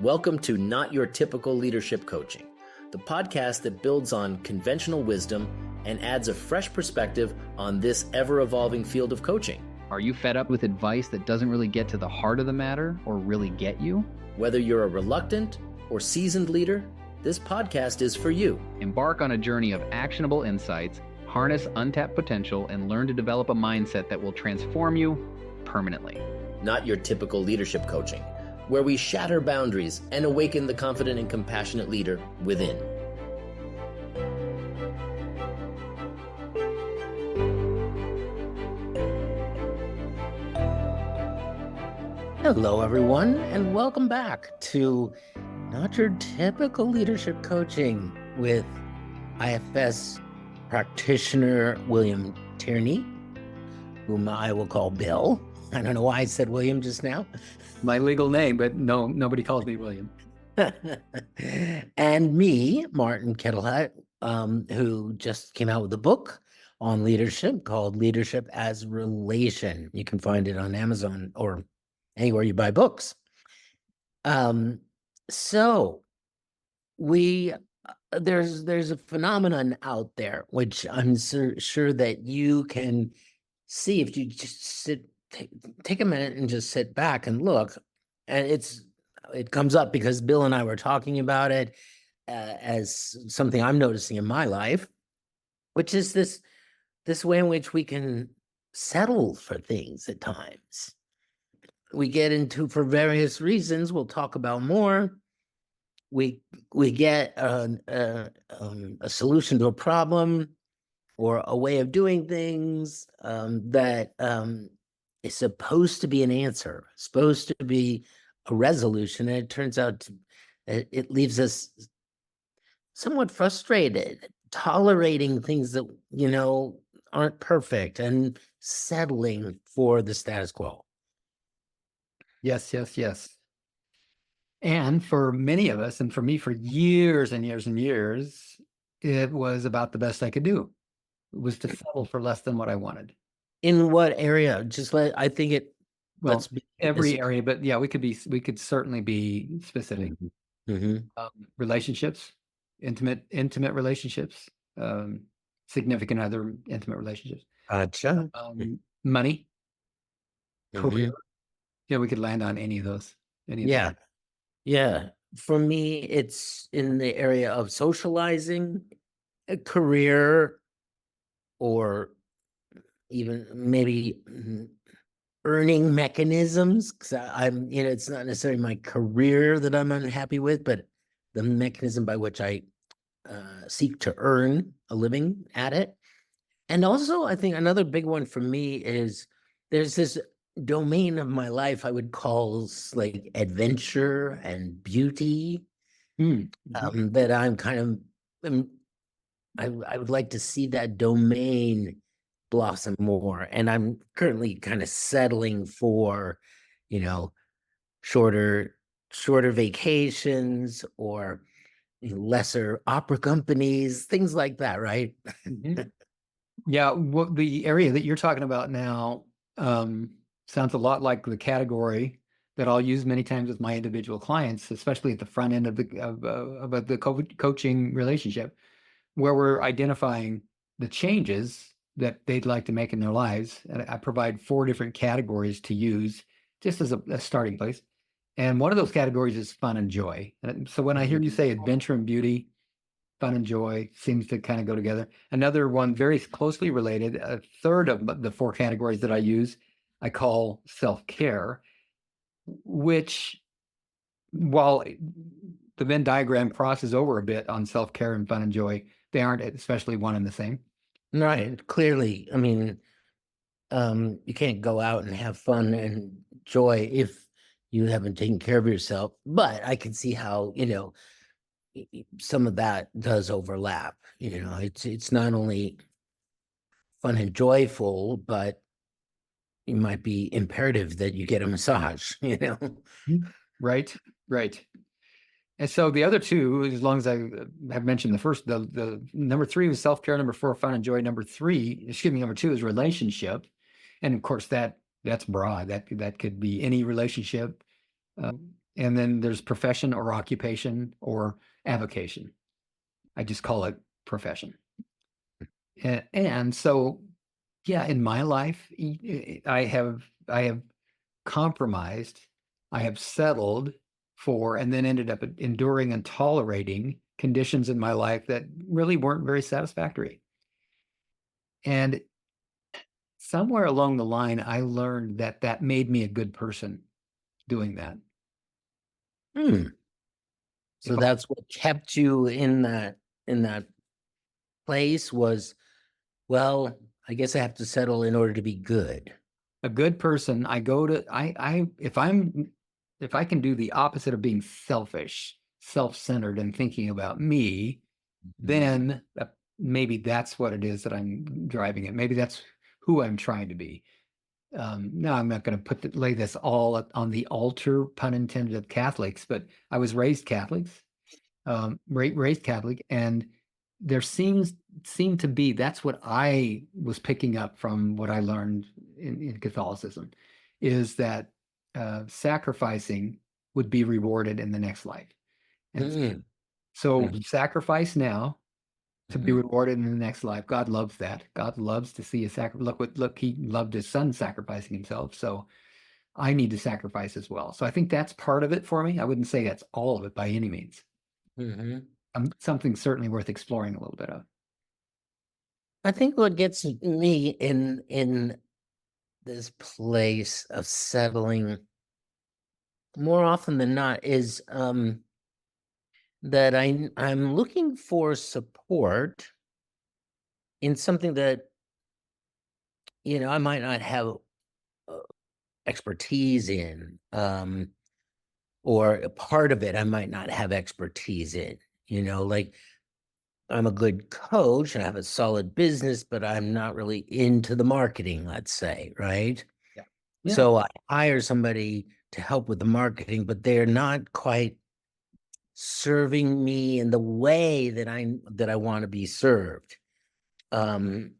Welcome to Not Your Typical Leadership Coaching, the podcast that builds on conventional wisdom and adds a fresh perspective on this ever-evolving field of coaching. Are you fed up with advice that doesn't really get to the heart of the matter or really get you? Whether you're a reluctant or seasoned leader, this podcast is for you. Embark on a journey of actionable insights, harness untapped potential, and learn to develop a mindset that will transform you permanently. Not Your Typical Leadership Coaching, where we shatter boundaries and awaken the confident and compassionate leader within. Hello, everyone, and welcome back to Not Your Typical Leadership Coaching with IFS practitioner William Tierney, whom I will call Bill. I don't know why I said William just now. My legal name, but no, nobody calls me William. And me, Martin Kettlehat, who just came out with a book on leadership called Leadership as Relation. You can find it on Amazon or anywhere you buy books. So there's a phenomenon out there, which I'm sure that you can see if you just take a minute and just sit back and look. And it comes up because Bill and I were talking about it as something I'm noticing in my life, which is this way in which we can settle for things at times. We get into, for various reasons, we'll talk about more. We get a solution to a problem or a way of doing things that is supposed to be an answer, supposed to be a resolution, and it turns out it leaves us somewhat frustrated, tolerating things that, aren't perfect and settling for the status quo. Yes. And for many of us, and for me for years and years and years, it was about the best I could do. It was to settle for less than what I wanted. In what area? Every area, but yeah, we could certainly be specific. Mm-hmm. Relationships, intimate relationships, significant other intimate relationships. Gotcha. Money, Mm-hmm. career. Yeah, we could land on any of those. Yeah. For me, it's in the area of socializing, a career, or even maybe earning mechanisms. Because I'm, it's not necessarily my career that I'm unhappy with, but the mechanism by which I seek to earn a living at it. And also, I think another big one for me is there's this domain of my life I would call like adventure and beauty. That I'm kind of, I would like to see that domain blossom more. And I'm currently kind of settling for, shorter vacations or lesser opera companies, things like that, right? Yeah, the area that you're talking about now sounds a lot like the category that I'll use many times with my individual clients, especially at the front end of the coaching relationship, where we're identifying the changes that they'd like to make in their lives. And I provide 4 different categories to use just as a starting place. And one of those categories is fun and joy. And so when I hear you say adventure and beauty, fun and joy seems to kind of go together. Another one very closely related, a third of the 4 categories that I use, I call self-care, which, while the Venn diagram crosses over a bit on self-care and fun and joy, they aren't especially one and the same. Right. Clearly, I mean, you can't go out and have fun and joy if you haven't taken care of yourself. But I can see how, some of that does overlap. It's not only fun and joyful, but it might be imperative that you get a massage, Right. And so the other 2, as long as I have mentioned the first, the number 3 was self-care, number 4, fun and joy, number 2 is relationship. And of course that's broad. That could be any relationship, and then there's profession or occupation or avocation. I just call it profession. And so, yeah, in my life, I have compromised, I have settled for, and then ended up enduring and tolerating conditions in my life that really weren't very satisfactory. And somewhere along the line, I learned that that made me a good person doing that. Hmm. So If that's what kept you in that place was, well, I guess I have to settle in order to be good. a good person, I go to if I can do the opposite of being selfish, self-centered and thinking about me, then maybe that's what it is that I'm driving it. Maybe that's who I'm trying to be. No, I'm not going to lay this all on the altar, pun intended, of Catholics, but I was raised Catholics, raised Catholic, and there seemed to be, that's what I was picking up from what I learned in Catholicism, is that sacrificing would be rewarded in the next life. And Mm, so mhm, sacrifice now to be mhm, rewarded in the next life. God loves that. God loves to see a sacrifice. Look, he loved his son sacrificing himself. So I need to sacrifice as well. So I think that's part of it for me. I wouldn't say that's all of it by any means. mhm. Something certainly worth exploring a little bit of. I think what gets me in this place of settling more often than not is that I'm looking for support in something that I might not have uh, expertise in, or a part of it I might not have expertise in. Like I'm a good coach and I have a solid business, but I'm not really into the marketing, let's say, right? Yeah. Yeah. So I hire somebody to help with the marketing, but they're not quite serving me in the way that I want to be served. Um,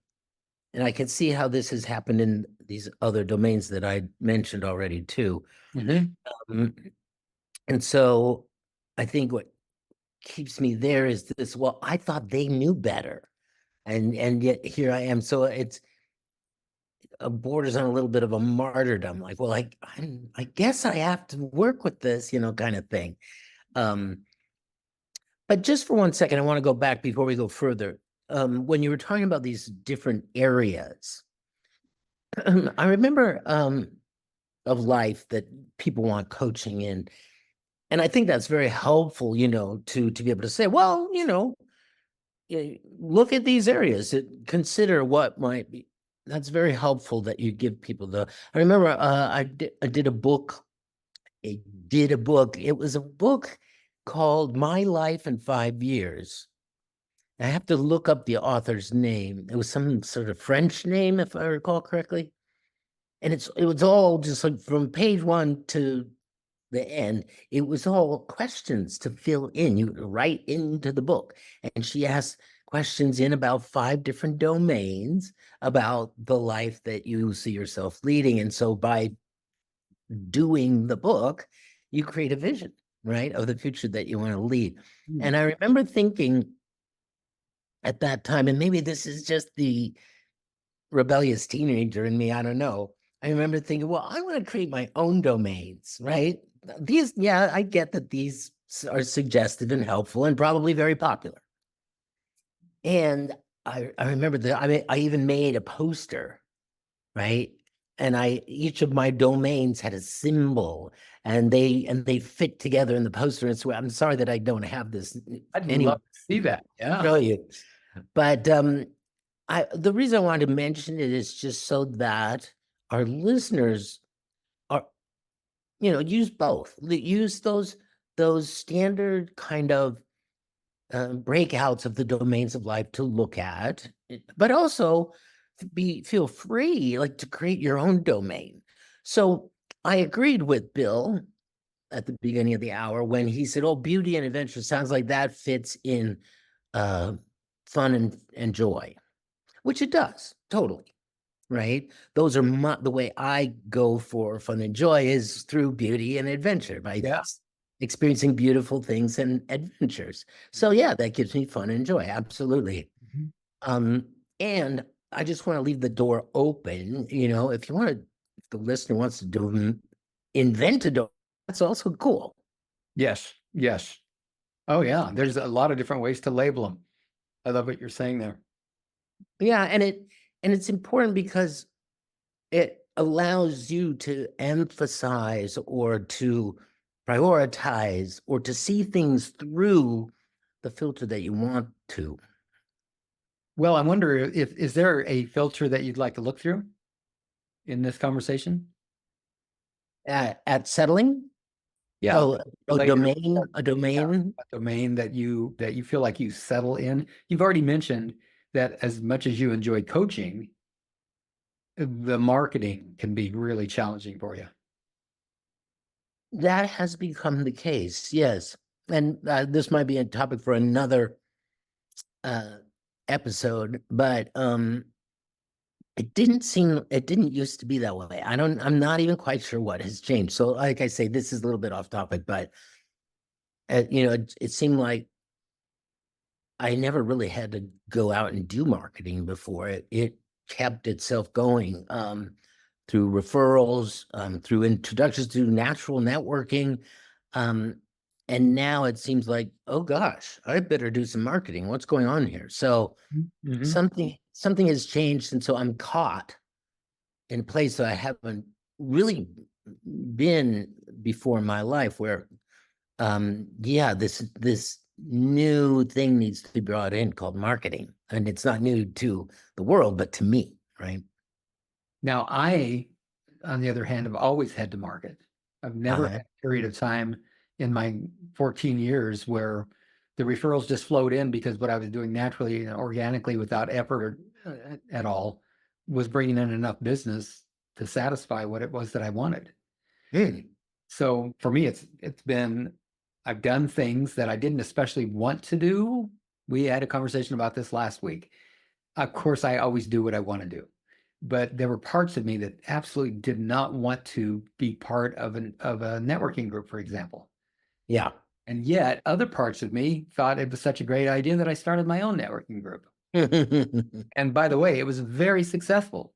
and I can see how this has happened in these other domains that I mentioned already too. Mhm. Um, and so I think what keeps me there is this, well, I thought they knew better. And yet here I am. So it's borders on a little bit of a martyrdom. Like, well, I guess I have to work with this, kind of thing. Um, but just for 1 second, I want to go back before we go further. When you were talking about these different areas, I remember of life that people want coaching in. And I think that's very helpful, to be able to say, well, look at these areas, consider what might be. That's very helpful that you give people I remember I did a book. It was a book called My Life in 5 Years. I have to look up the author's name. It was some sort of French name, if I recall correctly. And it was all just like from page one to the end, it was all questions to fill in. You write into the book. And she asked questions in about 5 different domains about the life that you see yourself leading. And so by doing the book, you create a vision, right, of the future that you want to lead. Mm. And I remember thinking at that time, and maybe this is just the rebellious teenager in me, I don't know. I remember thinking, well, I want to create my own domains, right? Yeah, I get that these are suggestive and helpful and probably very popular. And I remember that I even made a poster, right? And each of my domains had a symbol, and they fit together in the poster. And so I'm sorry that I don't have this I'd anyway. love to see that. Yeah. Show you. But the reason I wanted to mention it is just so that our listeners are, use both. Use those standard kind of breakouts of the domains of life to look at, but also feel free, like, to create your own domain. So I agreed with Bill at the beginning of the hour when he said, "Oh, beauty and adventure sounds like that fits in uh, fun and joy," which it does totally. Right? Those are the way I go for fun and joy is through beauty and adventure by Yeah. experiencing beautiful things and adventures. So yeah, that gives me fun and joy. Absolutely. Mhm. And I just want to leave the door open. If you want to, if the listener wants to invent a door, that's also cool. Yes, yes. Oh yeah, there's a lot of different ways to label them. I love what you're saying there. Yeah, and it's important because it allows you to emphasize or to prioritize or to see things through the filter that you want to. Well, I wonder if is there a filter that you'd like to look through in this conversation? At settling? Yeah, Oh, a related domain, a yeah, domain. a domain that you feel like you settle in. You've already mentioned that as much as you enjoy coaching, the marketing can be really challenging for you. That has become the case, yes. And this might be a topic for another uh, episode, but it didn't used to be that way. I'm not even quite sure what has changed. So, like I say, this is a little bit off topic, but it seemed like I never really had to go out and do marketing before. It kept itself going through referrals, through introductions, through natural networking. Um, and now it seems like, oh gosh, I better do some marketing. What's going on here? So Mhm. something has changed, and so I'm caught in a place that I haven't really been before in my life, where yeah, this new thing needs to be brought in called marketing, and it's not new to the world but to me, right? Now, I, on the other hand, have always had to market. I've never uh had a period of time in my 14 years where the referrals just flowed in because what I was doing naturally and organically without effort at all was bringing in enough business to satisfy what it was that I wanted. hmm. So for me, it's been I've done things that I didn't especially want to do. We had a conversation about this last week. Of course, I always do what I want to do, but there were parts of me that absolutely did not want to be part of a networking group, for example. Yeah. And yet, other parts of me thought it was such a great idea that I started my own networking group. And by the way, it was very successful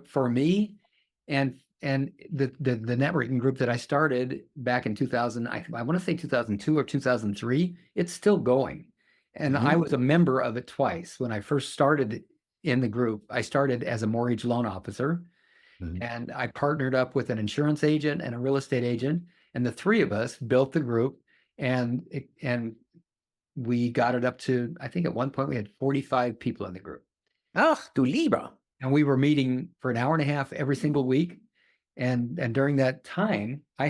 for me, and the networking group that I started back in 2000, I want to say 2002 or 2003, it's still going. And I Mhm. was a member of it twice. When I first started in the group, I started as a mortgage loan officer, Mhm. and I partnered up with an insurance agent and a real estate agent, and the three of us built the group, and we got it up to, I think at one point we had 45 people in the group. Ah, tu libro. And we were meeting for an hour and a half every single week. And during that time, I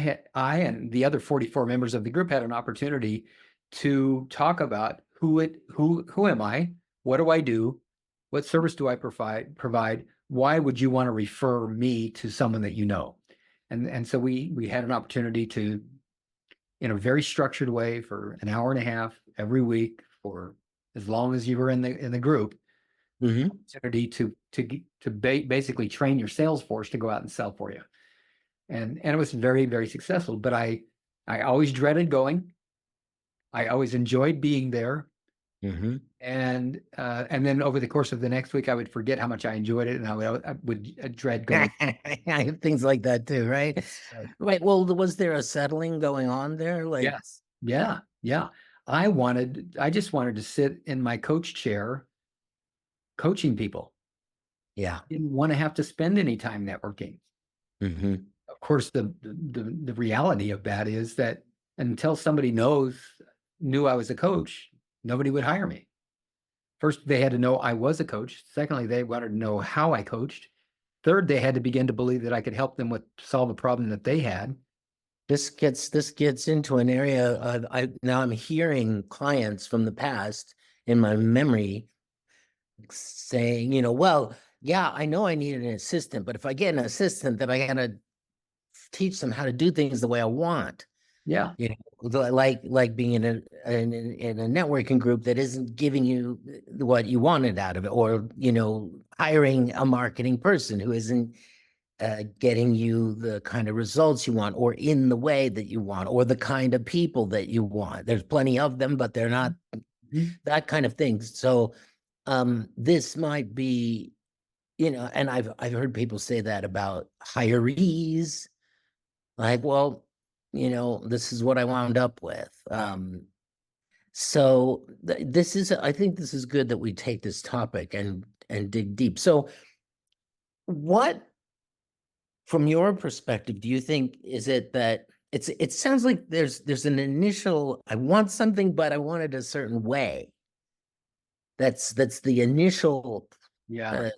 and the other 44 members of the group had an opportunity to talk about who am I? What do I do? What service do I provide? Why would you want to refer me to someone that you know? And so we had an opportunity to, in a very structured way, for an hour and a half every week for as long as you were in the group, Mhm. opportunity to basically train your sales force to go out and sell for you. And it was very, very successful. But I always dreaded going. I always enjoyed being there. Mhm. And then over the course of the next week, I would forget how much I enjoyed it, and I would dread going. I have things like that too, right? Right. Right. Well, was there a settling going on there? Like, Yes. Yeah. Yeah. I just wanted to sit in my coach chair coaching people. yeah. Didn't want to have to spend any time networking. Hmm. Of course, the reality of that is that until somebody knew I was a coach, nobody would hire me. First, they had to know I was a coach. Secondly, they wanted to know how I coached. Third, they had to begin to believe that I could help them with solve a problem that they had. This gets into an area of now I'm hearing clients from the past in my memory saying, well, yeah, I know I need an assistant, but if I get an assistant, then I gotta teach them how to do things the way I want. Yeah, Like being in a networking group that isn't giving you what you wanted out of it, or hiring a marketing person who isn't getting you the kind of results you want, or in the way that you want, or the kind of people that you want. There's plenty of them, but they're not that kind of thing. So this might be, and I've heard people say that about hirees, like, well, this is what I wound up with. So I think this is good that we take this topic and dig deep. So what, from your perspective, do you think is it that it sounds like there's an initial, I want something, but I want it a certain way. That's the initial Yeah,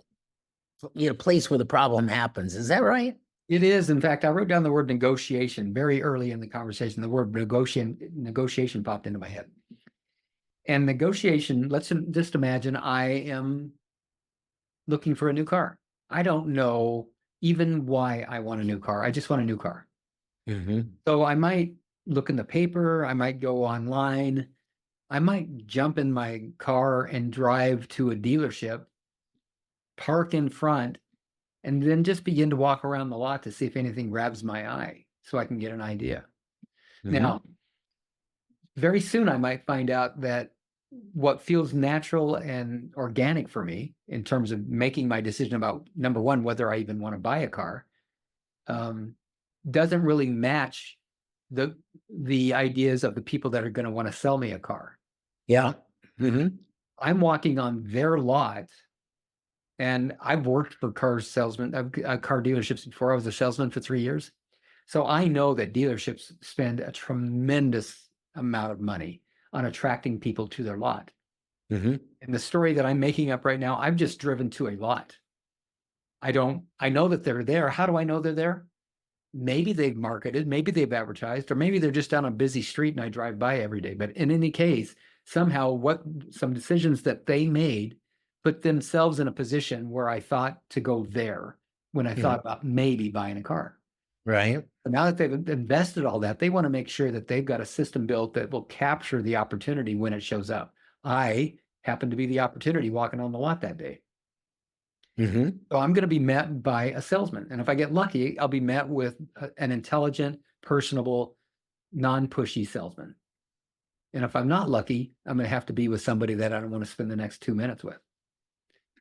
place where the problem happens. Is that right? it is. In fact, I wrote down the word negotiation very early in the conversation. The word negotiation popped into my head. And negotiation, let's just imagine I am looking for a new car. I don't know even why I want a new car. I just want a new car. So I might look in the paper, I might go online, I might jump in my car and drive to a dealership, park in front, and then just begin to walk around the lot to see if anything grabs my eye so I can get an idea. Now, very soon I might find out that what feels natural and organic for me in terms of making my decision about, number one, whether I even want to buy a car, doesn't really match the ideas of the people that are going to want to sell me a car. Yeah. I'm walking on their lot, and I've worked for car dealerships before. I was a salesman for 3 years. So I know that dealerships spend a tremendous amount of money on attracting people to their lot. And the story that I'm making up right now, I've just driven to a lot. I know that they're there. How do I know they're there? Maybe they've marketed, maybe they've advertised, or maybe they're just down a busy street and I drive by every day. But in any case, somehow some decisions that they made put themselves in a position where I thought to go there when I thought about maybe buying a car. Right. But now that they've invested all that, they want to make sure that they've got a system built that will capture the opportunity when it shows up. I happen to be the opportunity walking on the lot that day. So I'm going to be met by a salesman. And if I get lucky, I'll be met with an intelligent, personable, non-pushy salesman. And if I'm not lucky, I'm going to have to be with somebody that I don't want to spend the next 2 minutes with,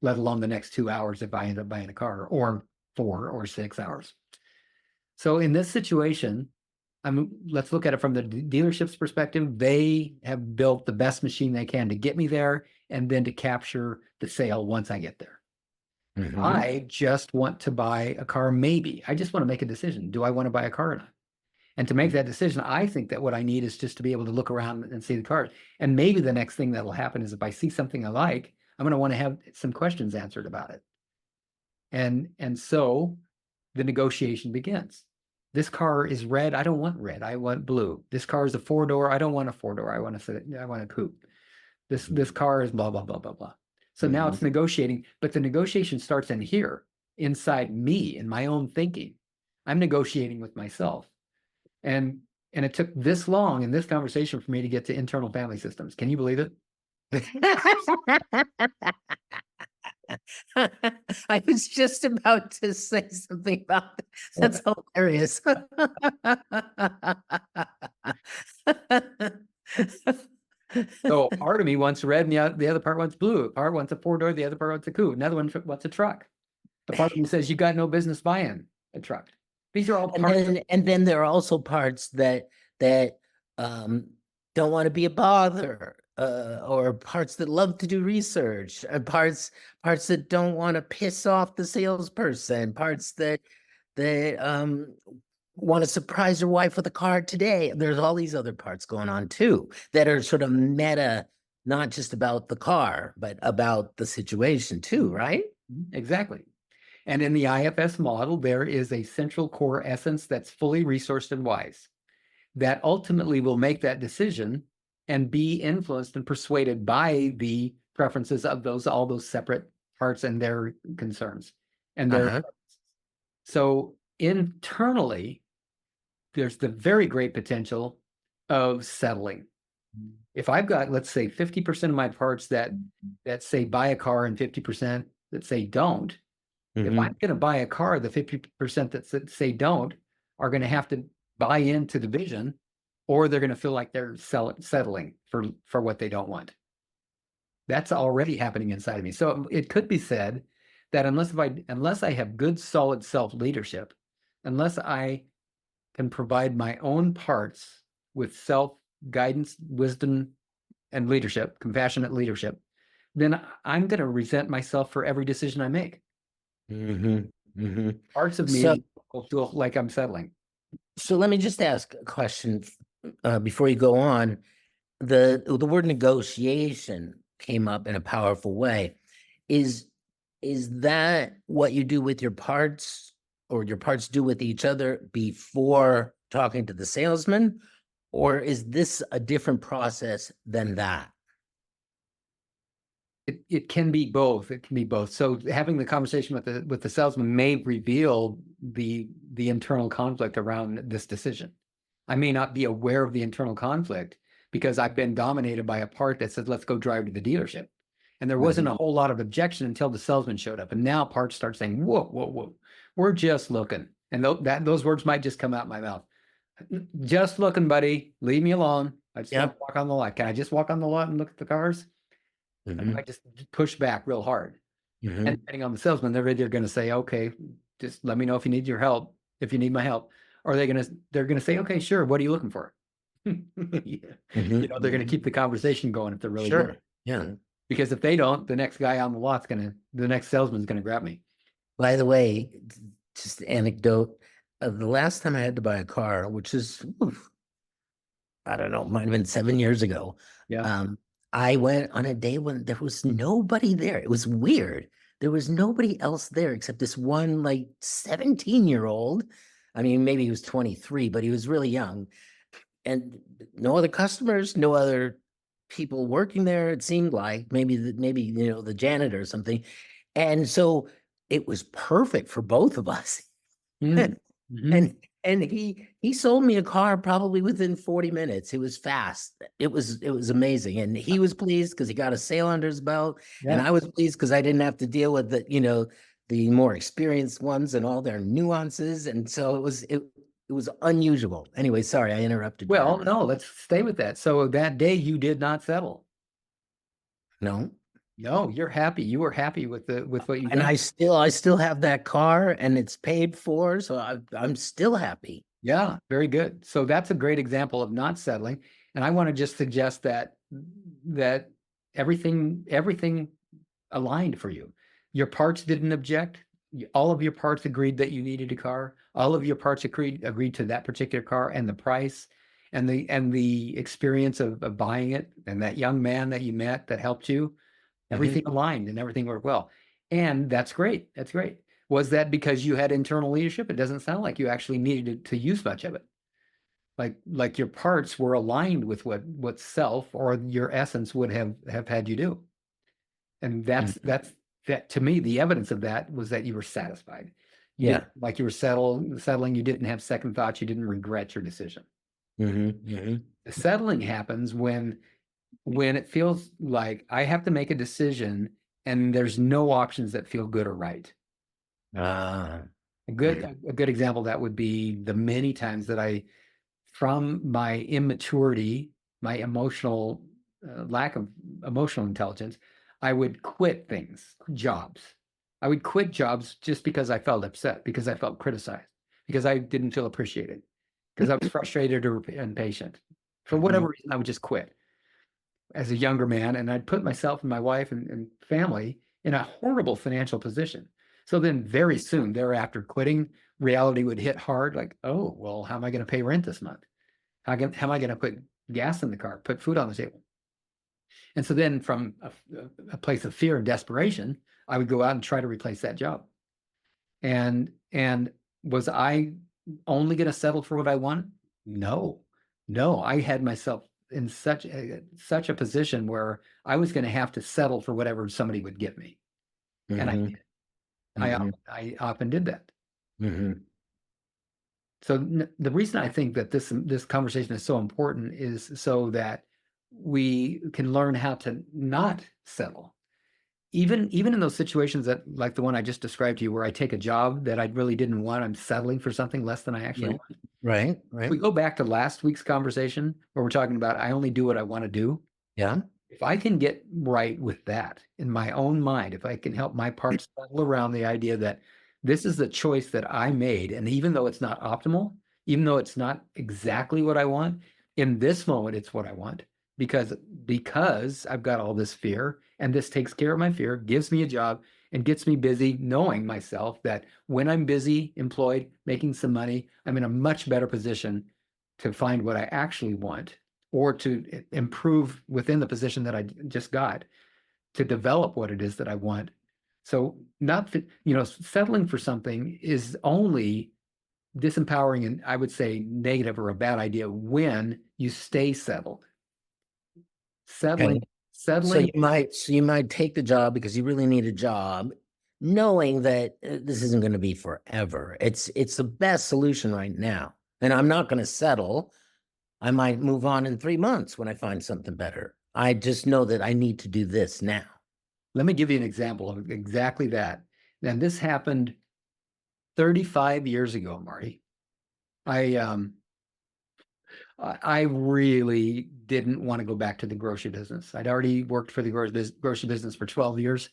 let alone the next 2 hours if I end up buying a car, or 4 or 6 hours. So in this situation, let's look at it from the dealership's perspective. They have built the best machine they can to get me there and then to capture the sale once I get there. I just want to buy a car, maybe. I just want to make a decision. Do I want to buy a car or not? And to make that decision, I think that what I need is just to be able to look around and see the cars. And maybe the next thing that'll happen is if I see something I like, I'm going to want to have some questions answered about it. And so the negotiation begins. This car is red. I don't want red. I want blue. This car is a 4-door. I don't want a 4-door. I want a coupe. This car is blah, blah, blah, blah, blah. So now it's negotiating, but the negotiation starts in here, inside me, in my own thinking. I'm negotiating with myself. And it took this long in this conversation for me to get to internal family systems. Can you believe it? I was just about to say something about that. That's hilarious. So part of me wants red and the other part wants blue. Part wants a 4-door, the other part wants a coupe. Another one wants a truck. The part of me says, you got no business buying a truck. These are all parts. And then there are also parts that don't want to be a bother, or parts that love to do research, parts that don't want to piss off the salesperson, parts that want to surprise your wife with a car today. There's all these other parts going on too that are sort of meta, not just about the car, but about the situation too, right? Exactly. And in the IFS model, there is a central core essence that's fully resourced and wise that ultimately will make that decision and be influenced and persuaded by the preferences of all those separate parts and their concerns. And their So internally, there's the very great potential of settling. If I've got, let's say, 50% of my parts that say buy a car and 50% that say don't, If Mhm. I'm going to buy a car, the 50% that say don't are going to have to buy into the vision, or they're going to feel like they're settling for what they don't want. That's already happening inside of me. So it could be said that unless I have good, solid self-leadership, unless I can provide my own parts with self-guidance, wisdom, and leadership, compassionate leadership, then I'm going to resent myself for every decision I make. Mhm. Mhm. Parts of So, me will feel like I'm settling. so let me just ask a question before you go on. The word negotiation came up in a powerful way. Is is that what you do with your parts, or your parts do with each other before talking to the salesman, or is this a different process than that? It can be both. It can be both. So having the conversation with the salesman may reveal the internal conflict around this decision. I may not be aware of the internal conflict because I've been dominated by a part that says, let's go drive to the dealership. And there wasn't a whole lot of objection until the salesman showed up. And now parts start saying, whoa, whoa, whoa, we're just looking. And those words might just come out my mouth. Just looking, buddy. Leave me alone. I just want to Yep. walk on the lot. Can I just walk on the lot and look at the cars? And I Mhm. might just push back real hard. And Mhm. depending on the salesman, they're either going to say, okay, just let me know if you need your help, if you need my help. Or they're gonna say, okay, sure, what are you looking for? Yeah. Mhm. They're gonna keep the conversation going if they're really good. Sure. Yeah. Because if they don't, the next guy on the lot's the next salesman's gonna grab me. By the way, just anecdote. The last time I had to buy a car, which is, I don't know, might have been 7 years ago. Yeah. I went on a day when there was nobody there. It was weird. There was nobody else there except this one like 17-year-old. I mean, maybe he was 23, but he was really young. And no other customers, no other people working there. It seemed like maybe the janitor or something. And so it was perfect for both of us. Mm. Mhm. And he sold me a car probably within 40 minutes. It was fast. It was amazing. And he was pleased because he got a sale under his belt. And Yeah. I was pleased because I didn't have to deal with the more experienced ones and all their nuances. And so it was unusual. Anyway, sorry, I interrupted you. Well, no, let's stay with that. So that day you did not settle. No. No, you're happy. You were happy with what you And got. I still have that car and it's paid for, so I'm still happy. Yeah, very good. So that's a great example of not settling. And I want to just suggest that everything aligned for you. Your parts didn't object. All of your parts agreed that you needed a car. All of your parts agreed to that particular car and the price and the experience of buying it, and that young man that you met that helped you. Everything aligned and everything worked well. And that's great. That's great. Was that because you had internal leadership? It doesn't sound like you actually needed to use much of it. Like your parts were aligned with what self or your essence would have had you do. And that to me, the evidence of that was that you were satisfied. Yeah. Like you were settling, you didn't have second thoughts, you didn't regret your decision. The settling happens when it feels like I have to make a decision and there's no options that feel good or right. Ah. A good example of that would be the many times that from my immaturity, my emotional lack of emotional intelligence, I would quit jobs. I would quit jobs just because I felt upset, because I felt criticized, because I didn't feel appreciated, because I was frustrated or impatient. For whatever reason, I would just quit as a younger man, and I'd put myself and my wife and family in a horrible financial position. So then very soon thereafter quitting, reality would hit hard, like, oh, well, how am I going to pay rent this month? How am I going to put gas in the car, put food on the table? And so then from a place of fear and desperation, I would go out and try to replace that job. And was I only going to settle for what I wanted? No, I had myself in such a position where I was going to have to settle for whatever somebody would give me. And I did. I often did that. So the reason I think that this conversation is so important is so that we can learn how to not settle. even in those situations that, like the one I just described to you, where I take a job that I really didn't want, I'm settling for something less than I actually Yeah. want. Right. If Right. we go back to last week's conversation where we're talking about I only do what I want to do. Yeah. If I can get right with that in my own mind, if I can help my parts settle around the idea that this is the choice that I made, and even though it's not optimal, even though it's not exactly what I want, in this moment it's what I want because I've got all this fear, and this takes care of my fear, gives me a job, and gets me busy, knowing myself that when I'm busy, employed, making some money, I'm in a much better position to find what I actually want or to improve within the position that I just got to develop what it is that I want. So not, settling for something is only disempowering and I would say negative or a bad idea when you stay settled. Okay. So Settling. you might take the job because you really need a job, knowing that this isn't going to be forever. It's the best solution right now. And I'm not going to settle. I might move on in 3 months when I find something better. I just know that I need to do this now. Let me give you an example of exactly that. And this happened 35 years ago, Marty. I really didn't want to go back to the grocery business. I'd already worked for the grocery business for 12 years.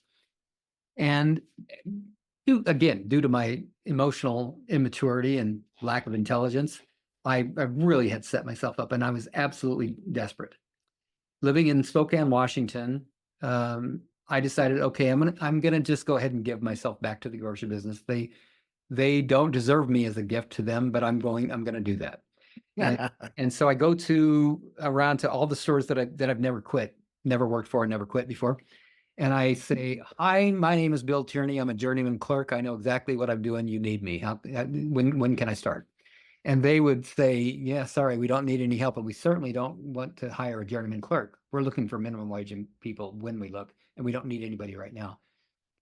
And due to my emotional immaturity and lack of intelligence, I really had set myself up and I was absolutely desperate. Living in Spokane, Washington, I decided, okay, I'm gonna just go ahead and give myself back to the grocery business. They don't deserve me as a gift to them, but I'm gonna do that. And so I go around to all the stores that I've never worked for, and never quit before. And I say, hi, my name is Bill Tierney. I'm a journeyman clerk. I know exactly what I'm doing. You need me. When can I start? And they would say, yeah, sorry, we don't need any help, and we certainly don't want to hire a journeyman clerk. We're looking for minimum wage people when we look, and we don't need anybody right now.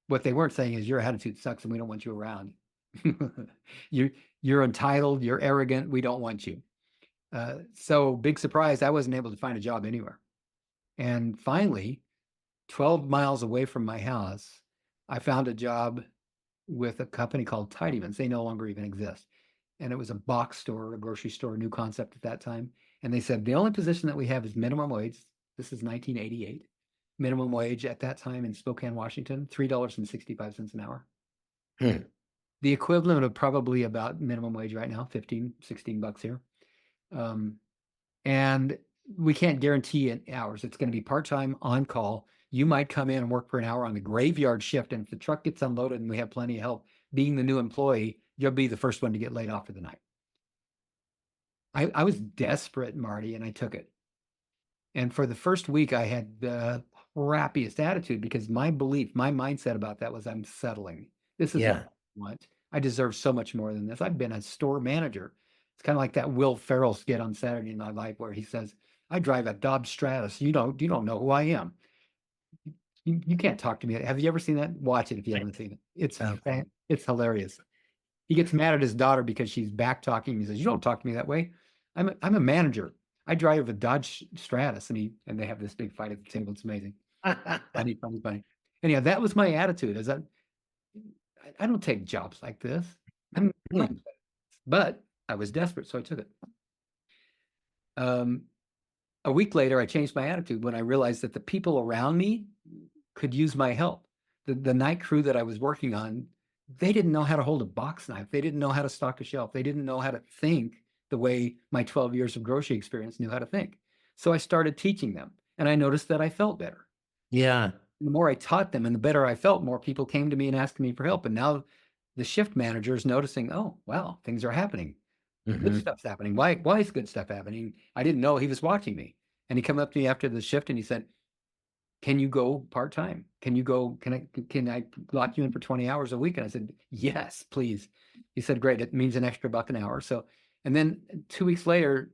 What they weren't saying is your attitude sucks and we don't want you around. You're entitled, you're arrogant, we don't want you. So big surprise, I wasn't able to find a job anywhere. And finally, 12 miles away from my house, I found a job with a company called Tidymans. They no longer even exist. And it was a box store, a grocery store, new concept at that time. And they said, the only position that we have is minimum wage. This is 1988. Minimum wage at that time in Spokane, Washington, $3.65 an hour. The equivalent of probably about minimum wage right now, 15, 16 bucks here. And we can't guarantee hours. It's going to be part-time, on call. You might come in and work for an hour on the graveyard shift. And if the truck gets unloaded and we have plenty of help, being the new employee, you'll be the first one to get laid off for the night. I was desperate, Marty, and I took it. And for the first week, I had the crappiest attitude because my mindset about that was I'm settling. This is what I want. I deserve so much more than this. I've been a store manager. It's kind of like that Will Ferrell skit on Saturday Night Live where he says, I drive a Dodge Stratus. You don't know who I am. You can't talk to me. Have you ever seen that? Watch it if you haven't seen it. It's hilarious. He gets mad at his daughter because she's back talking. He says, you don't talk to me that way. I'm a manager. I drive a Dodge Stratus, and they have this big fight at the table. It's amazing. Funny. Anyhow, that was my attitude. I don't take jobs like this. But I was desperate, so I took it. A week later, I changed my attitude when I realized that the people around me could use my help. The night crew that I was working on, they didn't know how to hold a box knife. They didn't know how to stock a shelf. They didn't know how to think the way my 12 years of grocery experience knew how to think. So I started teaching them, and I noticed that I felt better. Yeah. The more I taught them and the better I felt, more people came to me and asked me for help. And now the shift manager is noticing, oh, wow, things are happening. Good stuff's happening. Why is good stuff happening? I didn't know he was watching me. And he came up to me after the shift and he said, can you go part-time? Can I lock you in for 20 hours a week? And I said, yes, please. He said, great. It means an extra $1 an hour. So, and then 2 weeks later,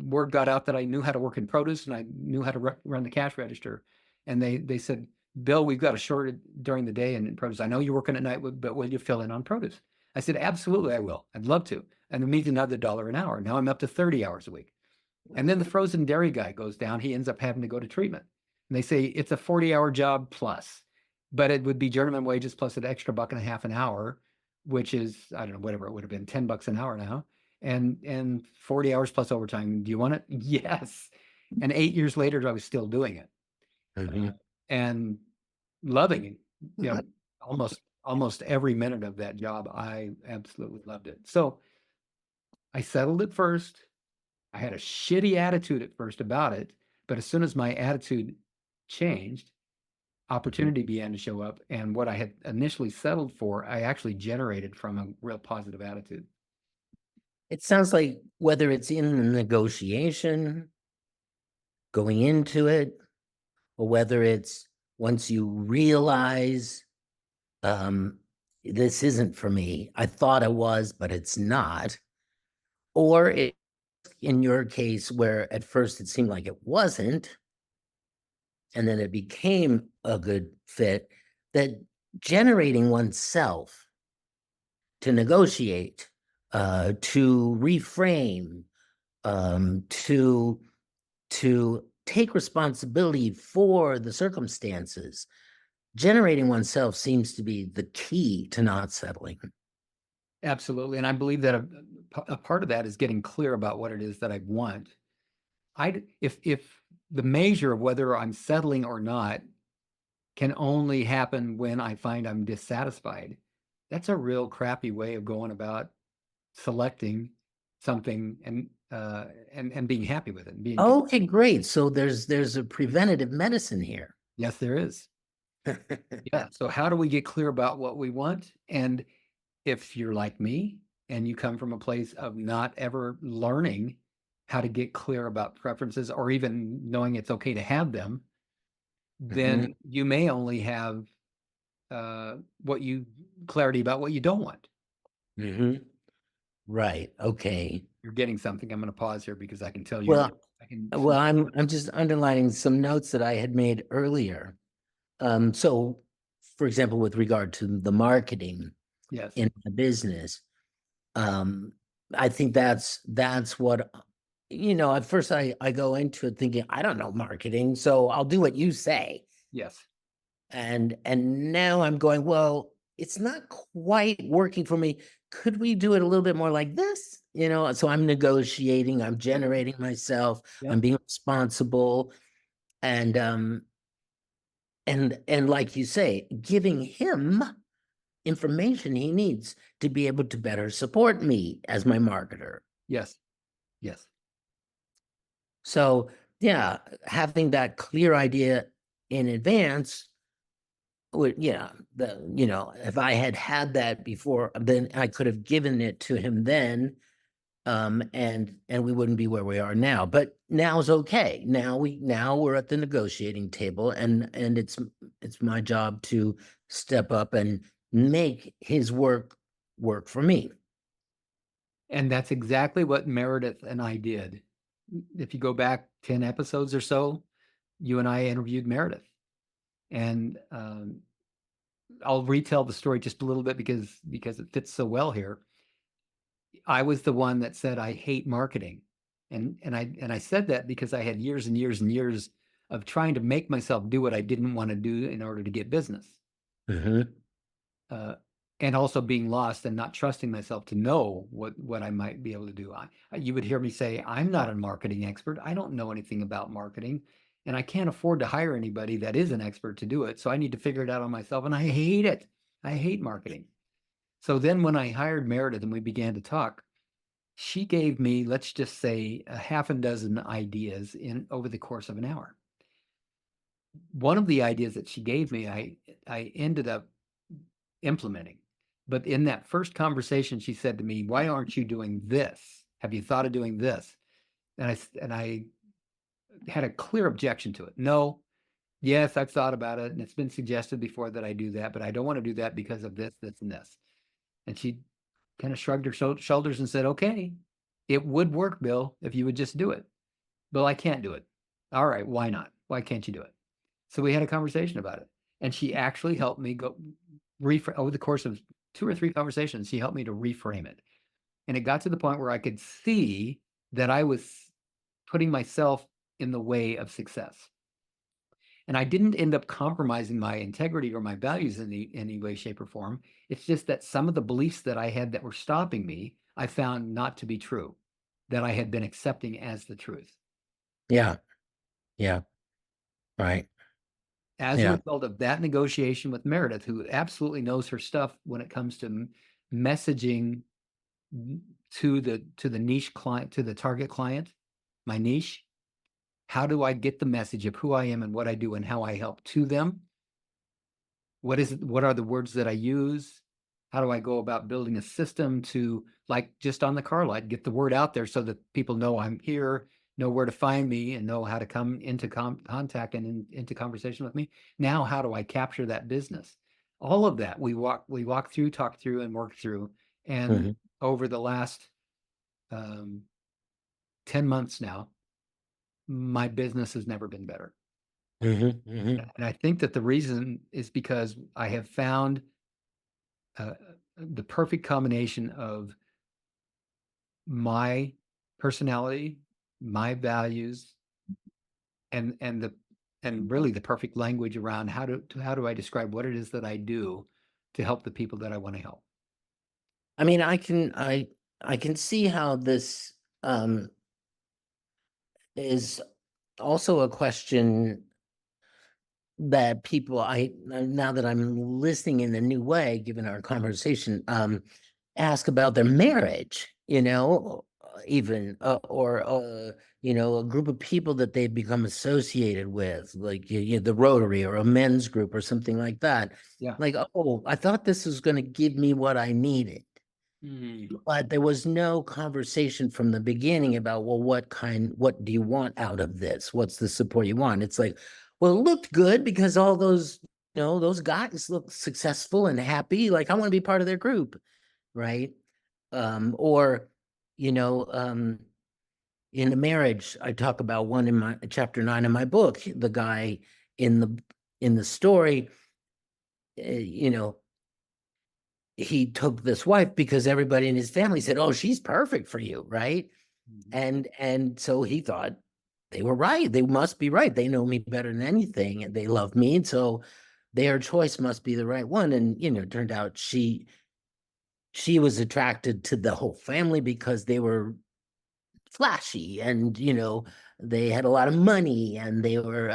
word got out that I knew how to work in produce and I knew how to run the cash register. And they said, Bill, we've got a shortage during the day in produce. I know you're working at night, but will you fill in on produce? I said, absolutely, I will. I'd love to. And it means another $1 an hour. Now I'm up to 30 hours a week. And then the frozen dairy guy goes down. He ends up having to go to treatment. And they say it's a 40-hour job plus. but it would be journeyman wages plus an extra $1.50 an hour, which is, I don't know, whatever it would have been, $10 an hour now, and 40 hours plus overtime. Do you want it? Yes. And 8 years later, I was still doing it Mhm. and loving it. You know, almost every minute of that job, I absolutely loved it. So I settled it first. I had a shitty attitude at first about it, but as soon as my attitude changed, Mhm. opportunity began to show up. And what I had initially settled for, I actually generated from a real positive attitude. It sounds like whether it's in the negotiation, going into it, or whether it's once you realize, um, this isn't for me. I thought it was, but it's not. Or in your case, where at first it seemed like it wasn't, and then it became a good fit, that generating oneself to negotiate, to reframe, to take responsibility for the circumstances. Generating oneself seems to be the key to not settling. Absolutely. And I believe that a part of that is getting clear about what it is that I want. If the measure of whether I'm settling or not can only happen when I find I'm dissatisfied, that's a real crappy way of going about selecting something and being happy with it and being Okay, great. So there's a preventative medicine here. yes, there is. Yeah. So how do we get clear about what we want? And if you're like me and you come from a place of not ever learning how to get clear about preferences or even knowing it's okay to have them, Mhm, then you may only have what you clarity about what you don't want. mhm. Right. Okay. You're getting something. I'm going to pause here because I can tell you. Well, I can. I'm just underlining some notes that I had made earlier. So, for example, with regard to the marketing Yes. in the business, um, I think that's what, at first I go into it thinking I don't know marketing, so I'll do what you say. Yes. And now I'm going, well, it's not quite working for me. Could we do it a little bit more like this? So I'm negotiating, I'm generating myself, Yep. I'm being responsible, and and like you say, giving him information he needs to be able to better support me as my marketer. Yes. Yes. So yeah, having that clear idea in advance would, yeah, if I had had that before, then I could have given it to him then, and we wouldn't be where we are now. But now's okay. Now we're at the negotiating table, and it's my job to step up and make his work for me. And that's exactly what Meredith and I did. If you go back 10 episodes or so, you and I interviewed Meredith. And I'll retell the story just a little bit because it fits so well here. I was the one that said I hate marketing. And I said that because I had years and years and years of trying to make myself do what I didn't want to do in order to get business. Mhm. Uh, and also being lost and not trusting myself to know what I might be able to do. You would hear me say, I'm not a marketing expert. I don't know anything about marketing, and I can't afford to hire anybody that is an expert to do it. So I need to figure it out on myself, and I hate it. I hate marketing. So then when I hired Meredith and we began to talk, she gave me, let's just say, a half a dozen ideas in over the course of an hour. One of the ideas that she gave me, I ended up implementing. But in that first conversation, she said to me, "Why aren't you doing this? Have you thought of doing this?" And I had a clear objection to it. No, yes, I've thought about it, and it's been suggested before that I do that, but I don't want to do that because of this, this, and this. And she kind of shrugged her shoulders and said, "Okay, it would work, Bill, if you would just do it." Bill, I can't do it. All right, why not? Why can't you do it? So we had a conversation about it, and she actually helped me go over the course of 2 or 3 conversations. She helped me to reframe it, and it got to the point where I could see that I was putting myself in the way of success. And I didn't end up compromising my integrity or my values in any way, shape, or form. It's just that some of the beliefs that I had that were stopping me, I found not to be true, that I had been accepting as the truth. Yeah. Yeah. Right. As a Yeah. result of that negotiation with Meredith, who absolutely knows her stuff when it comes to messaging to the niche client, to the target client, my niche, how do I get the message of who I am and what I do and how I help to them? What are the words that I use? How do I go about building a system to, like just on the car light, get the word out there so that people know I'm here, know where to find me, and know how to come into contact and into conversation with me. Now, how do I capture that business? All of that we walk through, talk through, and work through. And Mhm. over the last 10 months now, my business has never been better. Mhm. Mhm. And I think that the reason is because I have found uh, the perfect combination of my personality, my values, and really the perfect language around how do I describe what it is that I do to help the people that I want to help. I mean, I can see how this is also a question that people now that I'm listening in a new way, given our conversation, ask about their marriage, even or a group of people that they've become associated with, like the Rotary or a men's group or something like that. Yeah. Like, oh, I thought this was going to give me what I needed. But there was no conversation from the beginning about, well, what do you want out of this? What's the support you want? It's like, well, it looked good because all those guys look successful and happy. Like, I want to be part of their group, right? Or, you know, um, in the marriage, I talk about one in my chapter 9 of my book, the guy in the story, you know, he took this wife because everybody in his family said, "Oh, she's perfect for you," right? And so he thought they were right. They must be right. They know me better than anything, and they love me, and so their choice must be the right one. And it turned out she was attracted to the whole family because they were flashy, and they had a lot of money, and they were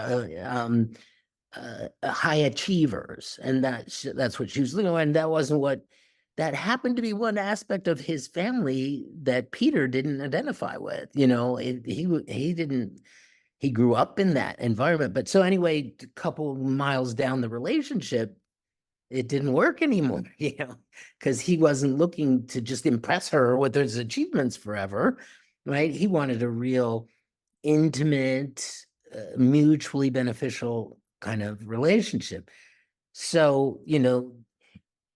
high achievers, and that's what she was looking at. And that happened to be one aspect of his family that Peter didn't identify with. He didn't. He grew up in that environment, but so anyway, a couple miles down the relationship, it didn't work anymore. Because he wasn't looking to just impress her with his achievements forever, right? He wanted a real intimate, mutually beneficial kind of relationship. So,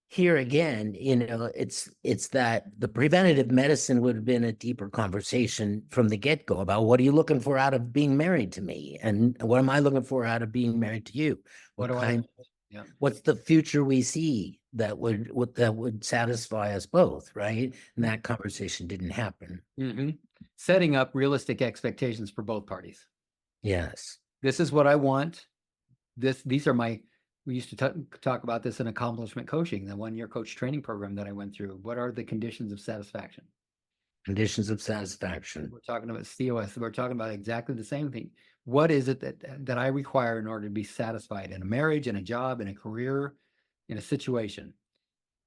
here again, it's that the preventative medicine would have been a deeper conversation from the get-go about what are you looking for out of being married to me? And what am I looking for out of being married to you? What do I? Yeah. What's the future we see that would satisfy us both, right? And that conversation didn't happen. Setting up realistic expectations for both parties. Yes. This is what I want. These are my. We used to talk about this in accomplishment coaching, the 1-year coach training program that I went through. What are the conditions of satisfaction? Conditions of satisfaction. We're talking about COS. We're talking about exactly the same thing. What is it that I require in order to be satisfied in a marriage, in a job, in a career, in a situation?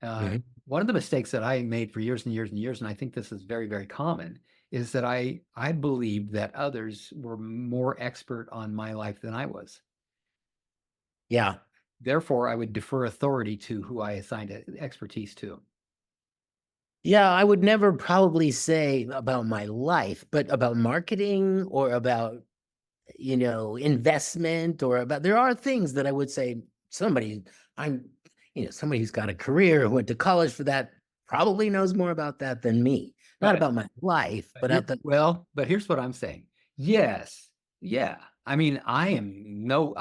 One of the mistakes that I made for years and years and years, and I think this is very, very common, is that I believed that others were more expert on my life than I was. Yeah. Therefore, I would defer authority to who I assigned expertise to. Yeah, I would never probably say about my life, but about marketing or about, investment or there are things that I would say somebody who's got a career who went to college for that probably knows more about that than me. Not about my life, but but here's what I'm saying. Yes. Yeah. I mean, I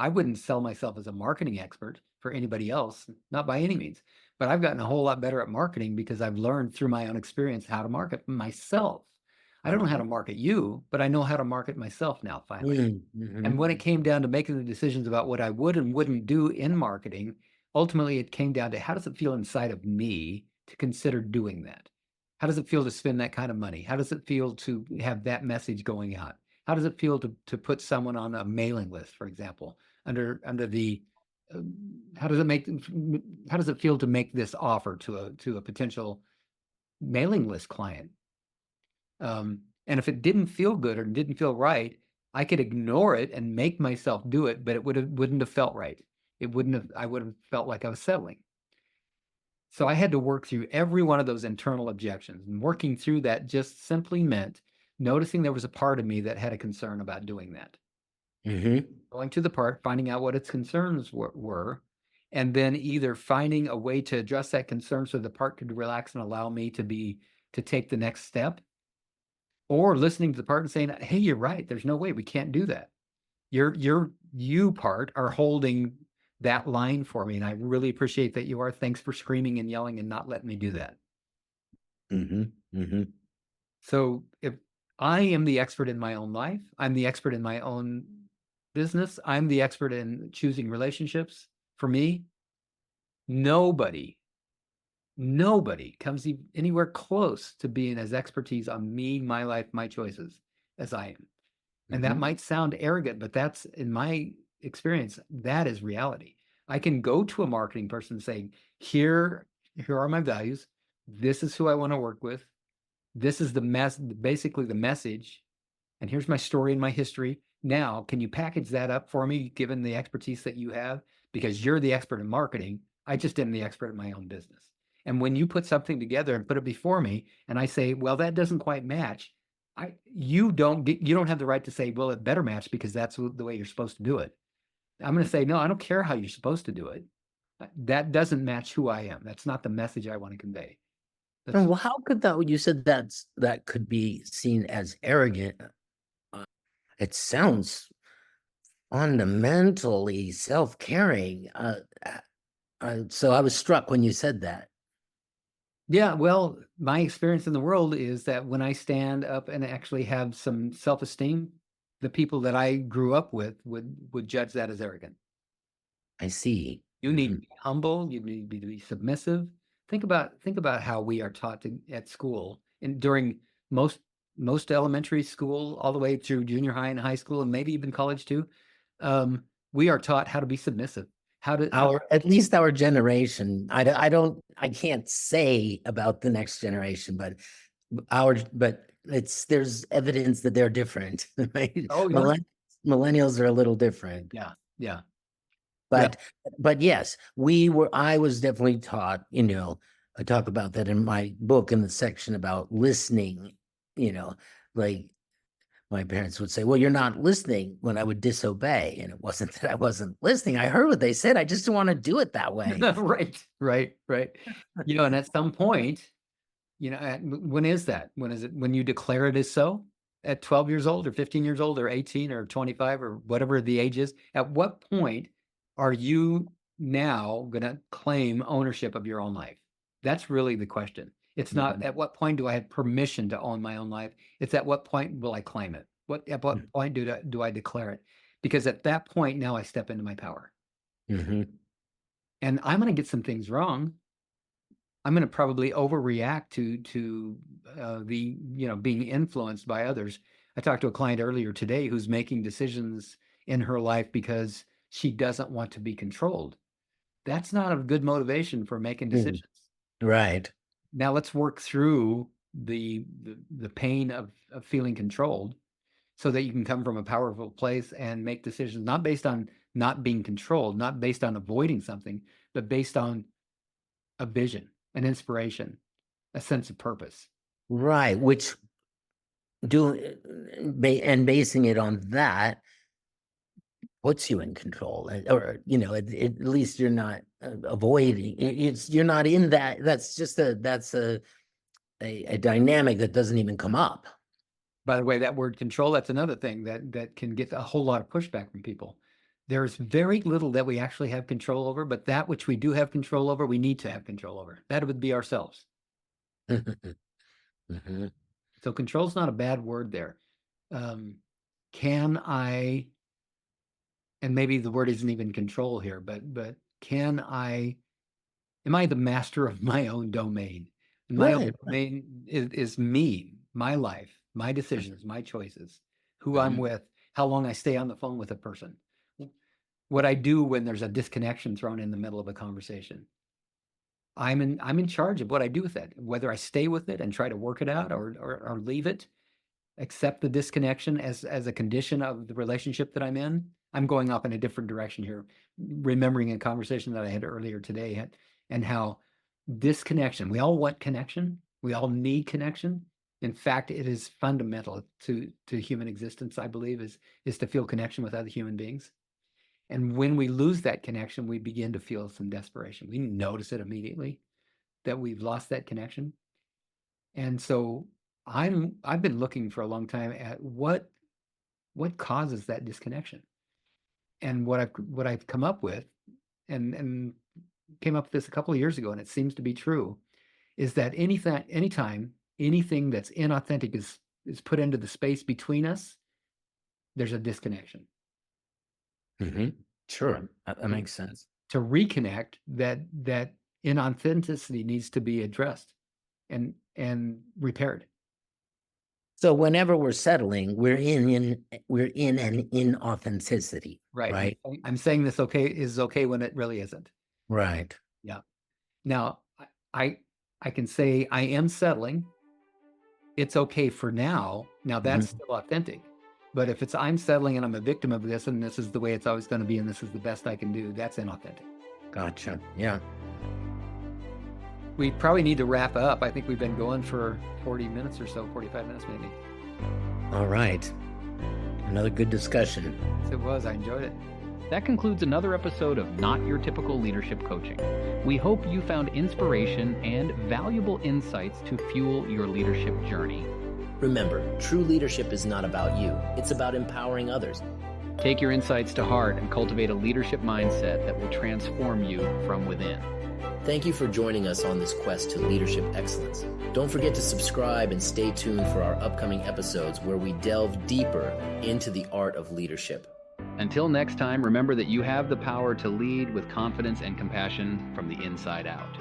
wouldn't sell myself as a marketing expert for anybody else, not by any means, but I've gotten a whole lot better at marketing because I've learned through my own experience how to market myself. I don't know how to market you, but I know how to market myself now, finally. And when it came down to making the decisions about what I would and wouldn't do in marketing, ultimately it came down to how does it feel inside of me to consider doing that? How does it feel to spend that kind of money? How does it feel to have that message going out? How does it feel to put someone on a mailing list, for example, under the how does it feel to make this offer to a potential mailing list client? And if it didn't feel good or didn't feel right, I could ignore it and make myself do it, but it wouldn't have felt right. I would have felt like I was settling. So I had to work through every one of those internal objections. And working through that just simply meant noticing there was a part of me that had a concern about doing that. Going to the part, finding out what its concerns were, and then either finding a way to address that concern so the part could relax and allow me to take the next step, or listening to the part and saying, hey, you're right, there's no way, we can't do that. You part are holding that line for me, and I really appreciate that you are. Thanks for screaming and yelling and not letting me do that. So if I am the expert in my own life, I'm the expert in my own business, I'm the expert in choosing relationships, for me, nobody comes anywhere close to being as expertise on me, my life, my choices as I am. And that might sound arrogant, but that's, in my experience, that is reality. I can go to a marketing person saying, here are my values. This is who I want to work with. This is basically the message. And here's my story and my history. Now, can you package that up for me, given the expertise that you have? Because you're the expert in marketing. I just am the expert in my own business. And when you put something together and put it before me, and I say, well, that doesn't quite match, you don't have the right to say, well, it better match because that's the way you're supposed to do it. I'm going to say, no, I don't care how you're supposed to do it. That doesn't match who I am. That's not the message I want to convey. Well, how could that, you said that could be seen as arrogant. It sounds fundamentally self-caring. So I was struck when you said that. Yeah, well, my experience in the world is that when I stand up and actually have some self-esteem, the people that I grew up with would judge that as arrogant. I see. You need to be humble. You need to be submissive. Think about how we are taught at school and during most elementary school, all the way through junior high and high school, and maybe even college too. We are taught how to be submissive. At least our generation. I can't say about the next generation, but there's evidence that they're different. Right? Oh, yeah. Millennials are a little different. Yeah. But yes, I was definitely taught, I talk about that in my book in the section about listening, like my parents would say, well, you're not listening, when I would disobey. And it wasn't that I wasn't listening. I heard what they said. I just didn't want to do it that way. Right. And at some point, when is that? When is it? When you declare it as so? At 12 years old or 15 years old or 18 or 25 or whatever the age is? At what point are you now going to claim ownership of your own life? That's really the question. It's not at what point do I have permission to own my own life? It's at what point will I claim it? At what point do I declare it? Because at that point, now I step into my power. And I'm going to get some things wrong. I'm going to probably overreact to being influenced by others. I talked to a client earlier today who's making decisions in her life because she doesn't want to be controlled. That's not a good motivation for making decisions. Right. Now let's work through the pain of feeling controlled so that you can come from a powerful place and make decisions, not based on not being controlled, not based on avoiding something, but based on a vision, an inspiration, a sense of purpose. Right. Basing it on that puts you in control, or at least you're not avoiding. You're not in that. That's just a dynamic that doesn't even come up. By the way, that word control, that's another thing that can get a whole lot of pushback from people. There's very little that we actually have control over, but that which we do have control over, we need to have control over. That would be ourselves. So So control is not a bad word there. Can I, and maybe the word isn't even control here, but am I the master of my own domain? And my own Right. domain is me, my life, my decisions, my choices, who I'm Mhm. with, how long I stay on the phone with a person, what I do when there's a disconnection thrown in the middle of a conversation. I'm in charge of what I do with it, whether I stay with it and try to work it out or leave it, accept the disconnection as a condition of the relationship that I'm in. I'm going off in a different direction here, remembering a conversation that I had earlier today and how disconnection, we all want connection. We all need connection. In fact, it is fundamental to human existence, I believe, is to feel connection with other human beings. And when we lose that connection, we begin to feel some desperation. We notice it immediately that we've lost that connection. And so I've been looking for a long time at what causes that disconnection. And what I've come up with and came up with this a couple of years ago, and it seems to be true, is that anytime anything that's inauthentic is put into the space between us, there's a disconnection. Mhm. Sure. That makes sense. To reconnect, that inauthenticity needs to be addressed and repaired. So whenever we're settling, we're in an inauthenticity, Right. right? I'm saying this is okay when it really isn't. Right. Yeah. Now I can say I am settling. It's okay for now. Now that's still authentic. But if it's I'm settling and I'm a victim of this and this is the way it's always going to be and this is the best I can do, that's inauthentic. Gotcha. Yeah. We probably need to wrap up. I think we've been going for 40 minutes or so, 45 minutes maybe. All right. Another good discussion. Yes, it was. I enjoyed it. That concludes another episode of Not Your Typical Leadership Coaching. We hope you found inspiration and valuable insights to fuel your leadership journey. Remember, true leadership is not about you. It's about empowering others. Take your insights to heart and cultivate a leadership mindset that will transform you from within. Thank you for joining us on this quest to leadership excellence. Don't forget to subscribe and stay tuned for our upcoming episodes where we delve deeper into the art of leadership. Until next time, remember that you have the power to lead with confidence and compassion from the inside out.